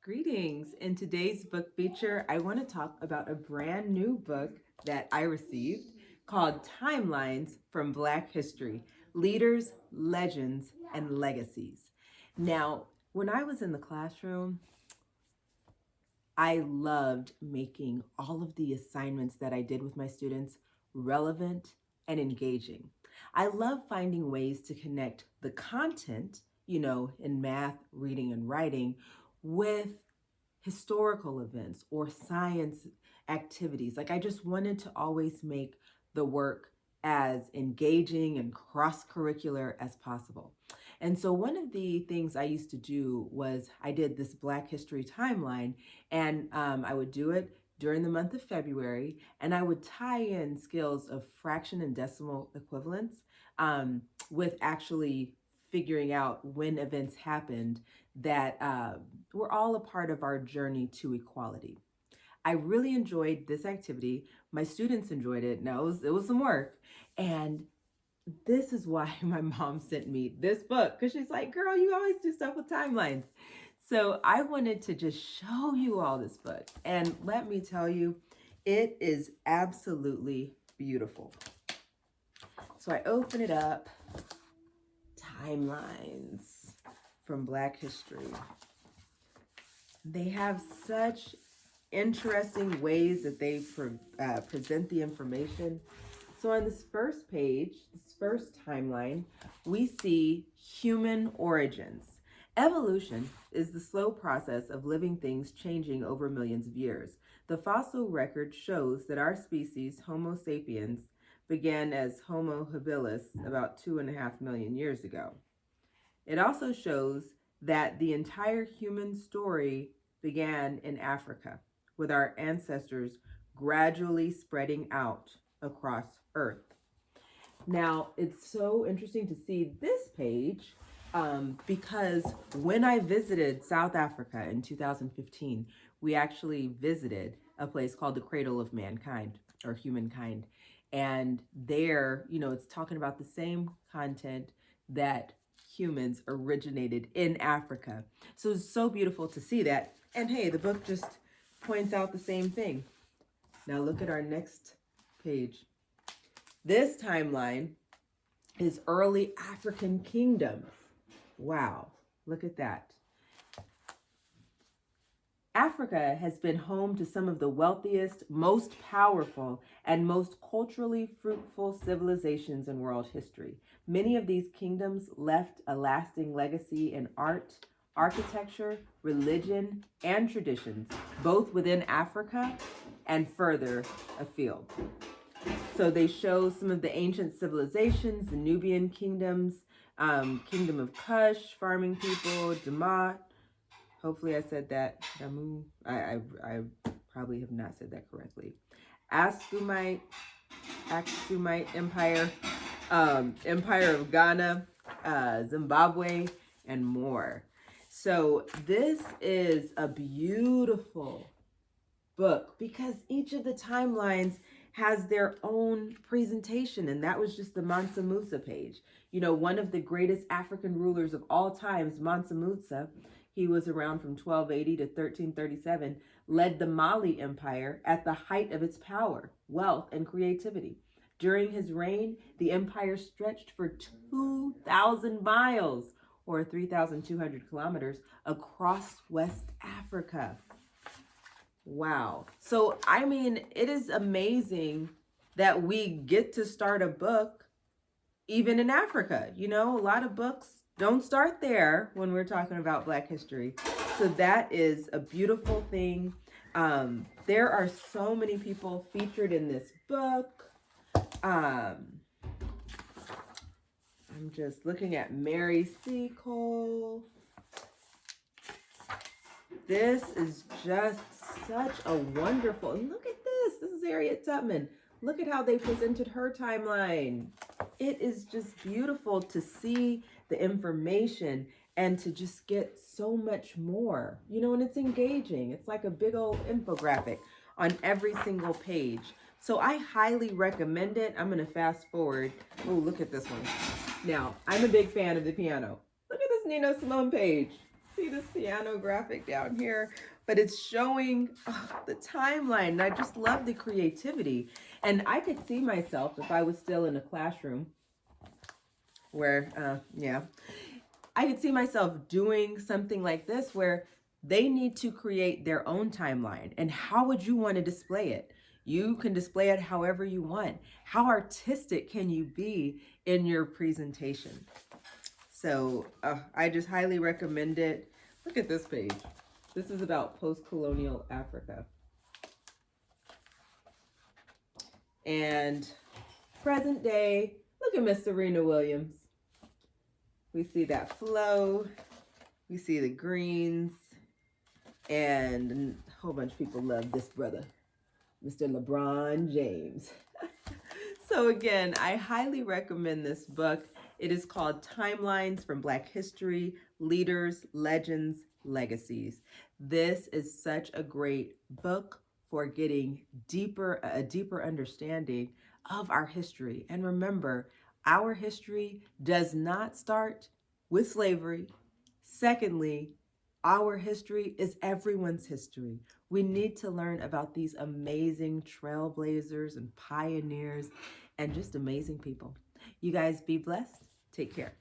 Greetings. In today's book feature, I want to talk about a brand new book that I received called Timelines from Black History: Leaders, Legends, and Legacies. Now, when I was in the classroom, I loved making all of the assignments that I did with my students relevant and engaging. I love finding ways to connect the content, in math, reading, and writing with historical events or science activities. Like I just wanted to always make the work as engaging and cross-curricular as possible. And so one of the things I used to do was I did this Black History timeline, and I would do it during the month of February, and I would tie in skills of fraction and decimal equivalence with actually figuring out when events happened that were all a part of our journey to equality. I really enjoyed this activity. My students enjoyed it. Now it was some work, and this is why my mom sent me this book, because she's like, "Girl, you always do stuff with timelines." So I wanted to just show you all this book, and let me tell you, it is absolutely beautiful. So I open it up. Timelines from Black history. They have such interesting ways that they present the information. So on this first page, this first timeline, we see human origins. Evolution is the slow process of living things changing over millions of years. The fossil record shows that our species, Homo sapiens, began as Homo habilis about 2.5 million years ago. It also shows that the entire human story began in Africa, with our ancestors gradually spreading out across Earth. Now, it's so interesting to see this page because when I visited South Africa in 2015, we actually visited a place called the Cradle of Mankind or Humankind. And there, it's talking about the same content that humans originated in Africa. So it's so beautiful to see that. And hey, the book just points out the same thing. Now look at our next page. This timeline is early African kingdoms. Wow, look at that. Africa has been home to some of the wealthiest, most powerful, and most culturally fruitful civilizations in world history. Many of these kingdoms left a lasting legacy in art, architecture, religion, and traditions, both within Africa and further afield. So they show some of the ancient civilizations, the Nubian kingdoms, Kingdom of Kush, farming people, Damat. Hopefully I said that. Damu. I probably have not said that correctly. Aksumite Empire, Empire of Ghana, Zimbabwe, and more. So this is a beautiful book because each of the timelines has their own presentation, and that was just the Mansa Musa page. One of the greatest African rulers of all times, Mansa Musa, he was around from 1280 to 1337, led the Mali Empire at the height of its power, wealth, and creativity. During his reign, the empire stretched for 2,000 miles, or 3,200 kilometers, across West Africa. Wow. So, it is amazing that we get to start a book even in Africa. A lot of books don't start there when we're talking about Black history. So that is a beautiful thing. There are so many people featured in this book. I'm just looking at Mary Seacole. This is just such a wonderful, and look at this. This is Harriet Tubman. Look at how they presented her timeline. It is just beautiful to see the information and to just get so much more, and it's engaging. It's like a big old infographic on every single page. So I highly recommend it. I'm going to fast forward. Oh, look at this one. Now, I'm a big fan of the piano. Look at this Nina Simone page. see this piano graphic down here, but it's showing the timeline. And I just love the creativity. And I could see myself if I was still in a classroom where, I could see myself doing something like this where they need to create their own timeline. And how would you want to display it? You can display it however you want. How artistic can you be in your presentation? So I just highly recommend it. Look at this page. This is about post-colonial Africa. And present day, look at Miss Serena Williams. We see that flow. We see the greens. And a whole bunch of people love this brother, Mr. LeBron James. So again, I highly recommend this book. It is called Timelines from Black History, Leaders, Legends, Legacies. This is such a great book for getting a deeper understanding of our history. And remember, our history does not start with slavery. Secondly, our history is everyone's history. We need to learn about these amazing trailblazers and pioneers and just amazing people. You guys be blessed. Take care.